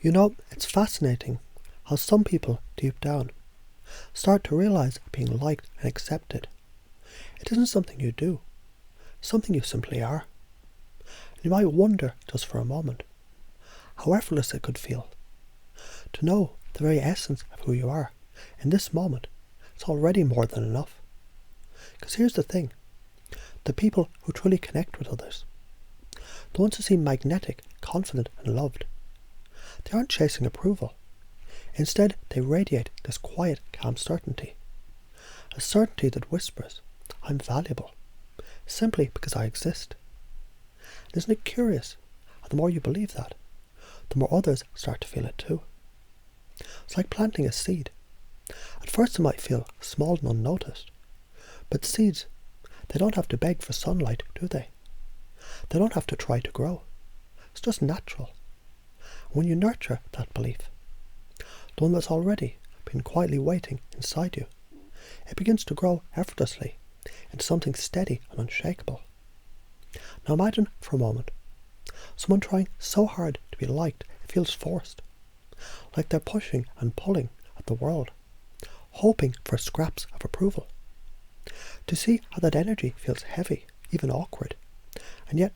It's fascinating how some people, deep down, start to realize being liked and accepted. It isn't something you do, something you simply are. And you might wonder, just for a moment, how effortless it could feel. To know the very essence of who you are, in this moment, it's already more than enough. Because here's the thing, the people who truly connect with others, the ones who seem magnetic, confident and loved, they aren't chasing approval. Instead, they radiate this quiet, calm certainty. A certainty that whispers, I'm valuable, simply because I exist. And isn't it curious how the more you believe that, the more others start to feel it too? It's like planting a seed. At first it might feel small and unnoticed, but seeds, they don't have to beg for sunlight, do they? They don't have to try to grow. It's just natural. When you nurture that belief, the one that's already been quietly waiting inside you, it begins to grow effortlessly into something steady and unshakable. Now imagine for a moment someone trying so hard to be liked it feels forced, like they're pushing and pulling at the world, hoping for scraps of approval. To see how that energy feels heavy, even awkward, and yet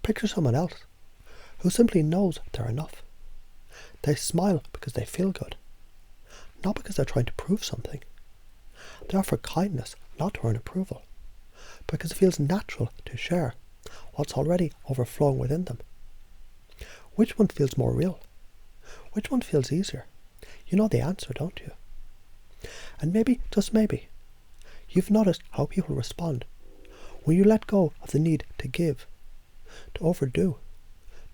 picture someone else who simply knows they're enough. They smile because they feel good, not because they're trying to prove something. They offer kindness not to earn approval, because it feels natural to share what's already overflowing within them. Which one feels more real? Which one feels easier? You know the answer, don't you? And maybe, just maybe, you've noticed how people respond when you let go of the need to give, to overdo,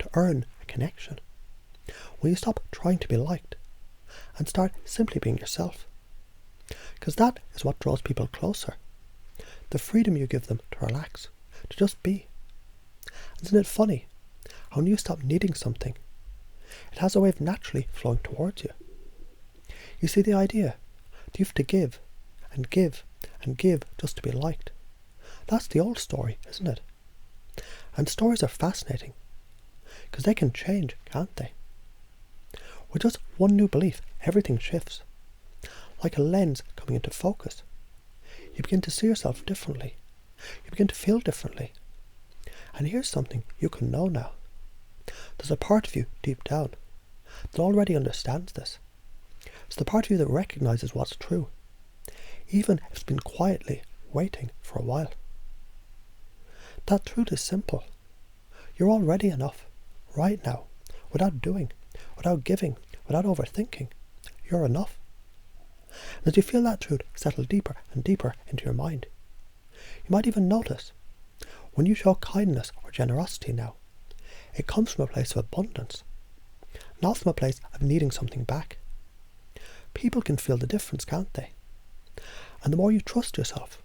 to earn a connection. When you stop trying to be liked and start simply being yourself. Because that is what draws people closer. The freedom you give them to relax, to just be. Isn't it funny how when you stop needing something, it has a way of naturally flowing towards you? You see the idea that you have to give and give and give just to be liked. That's the old story, isn't it? And stories are fascinating because they can change, can't they? With just one new belief, everything shifts. Like a lens coming into focus. You begin to see yourself differently. You begin to feel differently. And here's something you can know now. There's a part of you deep down that already understands this. It's the part of you that recognizes what's true, even if it's been quietly waiting for a while. That truth is simple. You're already enough, right now, without doing, without giving, without overthinking. You're enough. And as you feel that truth settle deeper and deeper into your mind, you might even notice when you show kindness or generosity now, it comes from a place of abundance, not from a place of needing something back. People can feel the difference, can't they? And the more you trust yourself,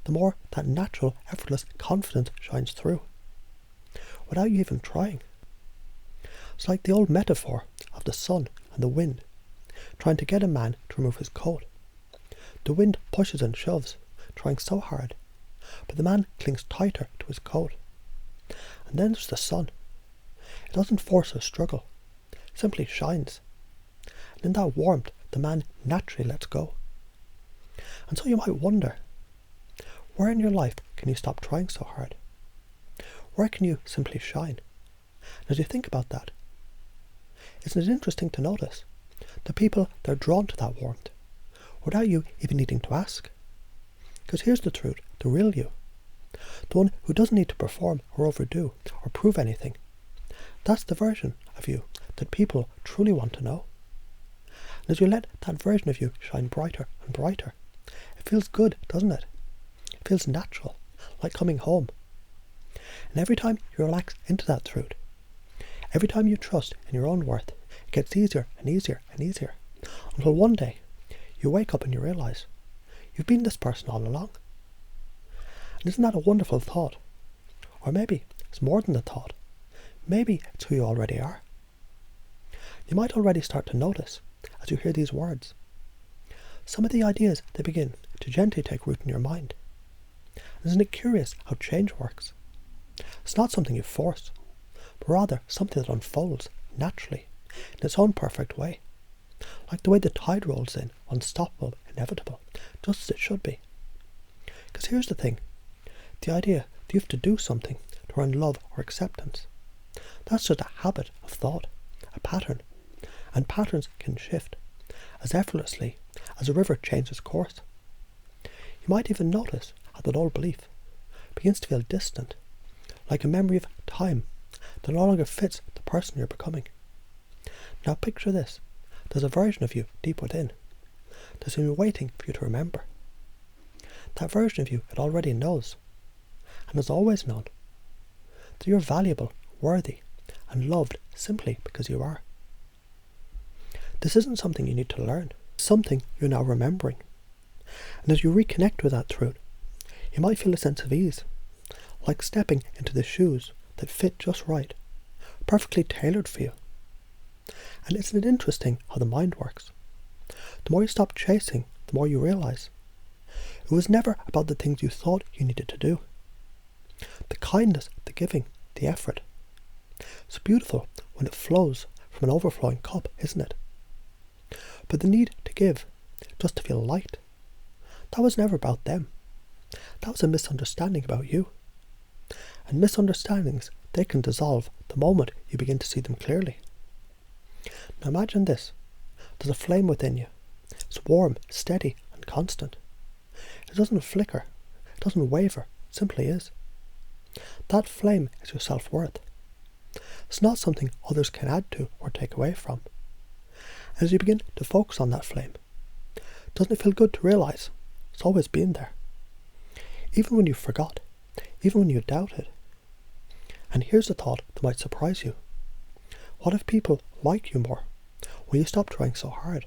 the more that natural, effortless confidence shines through, without you even trying. It's like the old metaphor of the sun and the wind trying to get a man to remove his coat. The wind pushes and shoves, trying so hard, but the man clings tighter to his coat. And then there's the sun. It doesn't force a struggle, it simply shines. And in that warmth, the man naturally lets go. And so you might wonder, where in your life can you stop trying so hard? Where can you simply shine? And as you think about that, isn't it interesting to notice the people that are drawn to that warmth without you even needing to ask? Because here's the truth, the real you, the one who doesn't need to perform or overdo or prove anything. That's the version of you that people truly want to know. And as you let that version of you shine brighter and brighter, it feels good, doesn't it? It feels natural, like coming home. And every time you relax into that truth, every time you trust in your own worth, it gets easier and easier and easier, until one day you wake up and you realize you've been this person all along. And isn't that a wonderful thought? Or maybe it's more than a thought. Maybe it's who you already are. You might already start to notice, as you hear these words, some of the ideas that begin to gently take root in your mind. Isn't it curious how change works? It's not something you force, but rather something that unfolds naturally, in its own perfect way, like the way the tide rolls in, unstoppable, inevitable, just as it should be. Because here's the thing, the idea that you have to do something to earn love or acceptance, that's just a habit of thought, a pattern, and patterns can shift as effortlessly as a river changes course. You might even notice how that old belief begins to feel distant, like a memory of time that no longer fits the person you're becoming. Now picture this, there's a version of you deep within that's been waiting for you to remember. That version of you it already knows, and has always known, that you're valuable, worthy, and loved simply because you are. This isn't something you need to learn, it's something you're now remembering. And as you reconnect with that truth, you might feel a sense of ease, like stepping into the shoes that fit just right, perfectly tailored for you. And isn't it interesting how the mind works? The more you stop chasing, the more you realise it was never about the things you thought you needed to do. The kindness, the giving, the effort. It's beautiful when it flows from an overflowing cup, isn't it? But the need to give, just to feel liked, that was never about them. That was a misunderstanding about you. And misunderstandings, they can dissolve the moment you begin to see them clearly. Now imagine this. There's a flame within you. It's warm, steady, and constant. It doesn't flicker. It doesn't waver. It simply is. That flame is your self-worth. It's not something others can add to or take away from. And as you begin to focus on that flame, doesn't it feel good to realise it's always been there? Even when you forgot, even when you doubted. And here's a thought that might surprise you. What if people like you more when you stop trying so hard?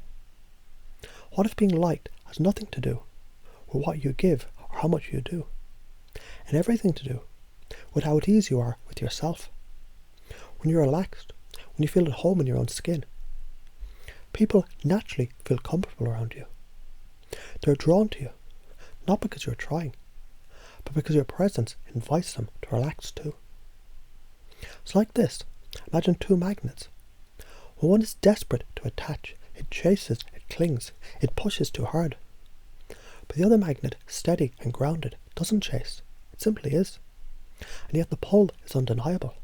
What if being liked has nothing to do with what you give or how much you do, and everything to do with how at ease you are with yourself? When you're relaxed, when you feel at home in your own skin, people naturally feel comfortable around you. They're drawn to you, not because you're trying, but because your presence invites them to relax too. It's like this. Imagine two magnets. When one is desperate to attach, it chases, it clings, it pushes too hard. But the other magnet, steady and grounded, doesn't chase. It simply is. And yet the pull is undeniable.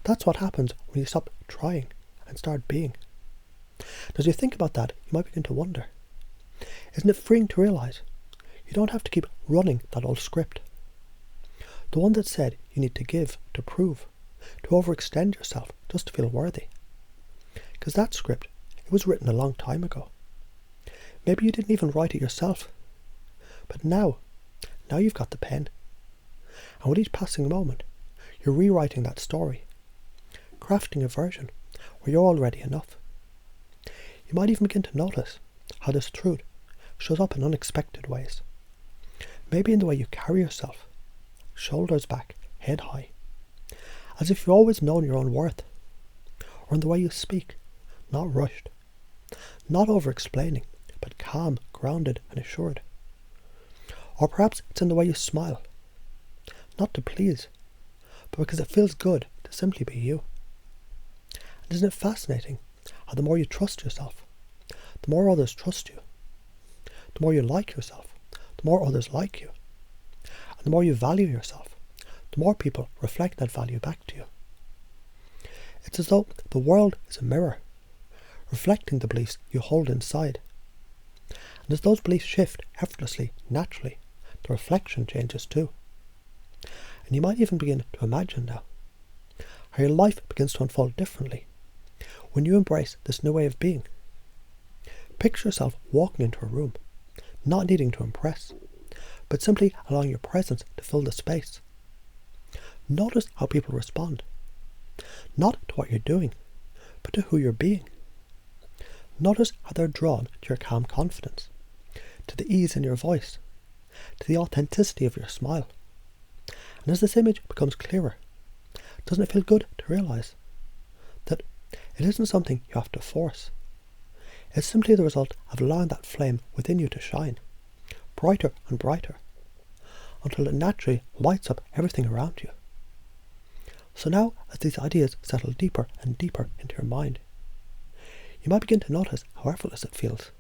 That's what happens when you stop trying and start being. And as you think about that, you might begin to wonder, isn't it freeing to realise you don't have to keep running that old script? The one that said you need to give, to prove, to overextend yourself just to feel worthy. Because that script, it was written a long time ago. Maybe you didn't even write it yourself. But now you've got the pen. And with each passing moment, you're rewriting that story, crafting a version where you're already enough. You might even begin to notice how this truth shows up in unexpected ways. Maybe in the way you carry yourself, shoulders back, head high, as if you've always known your own worth. Or in the way you speak, not rushed, not over-explaining, but calm, grounded and assured. Or perhaps it's in the way you smile, not to please, but because it feels good to simply be you. And isn't it fascinating how the more you trust yourself, the more others trust you. The more you like yourself, the more others like you. And the more you value yourself, the more people reflect that value back to you. It's as though the world is a mirror, reflecting the beliefs you hold inside. And as those beliefs shift effortlessly, naturally, the reflection changes too. And you might even begin to imagine now how your life begins to unfold differently when you embrace this new way of being. Picture yourself walking into a room, not needing to impress, but simply allowing your presence to fill the space. Notice how people respond, not to what you're doing, but to who you're being. Notice how they're drawn to your calm confidence, to the ease in your voice, to the authenticity of your smile. And as this image becomes clearer, doesn't it feel good to realise that it isn't something you have to force? It's simply the result of allowing that flame within you to shine, brighter and brighter, until it naturally lights up everything around you. So now, as these ideas settle deeper and deeper into your mind, you might begin to notice how effortless it feels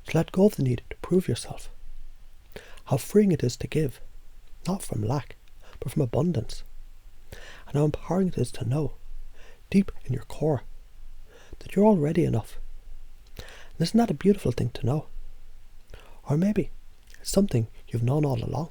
to let go of the need to prove yourself. How freeing it is to give, not from lack, but from abundance. And how empowering it is to know, deep in your core, that you're already enough. And isn't that a beautiful thing to know? Or maybe it's something you've known all along.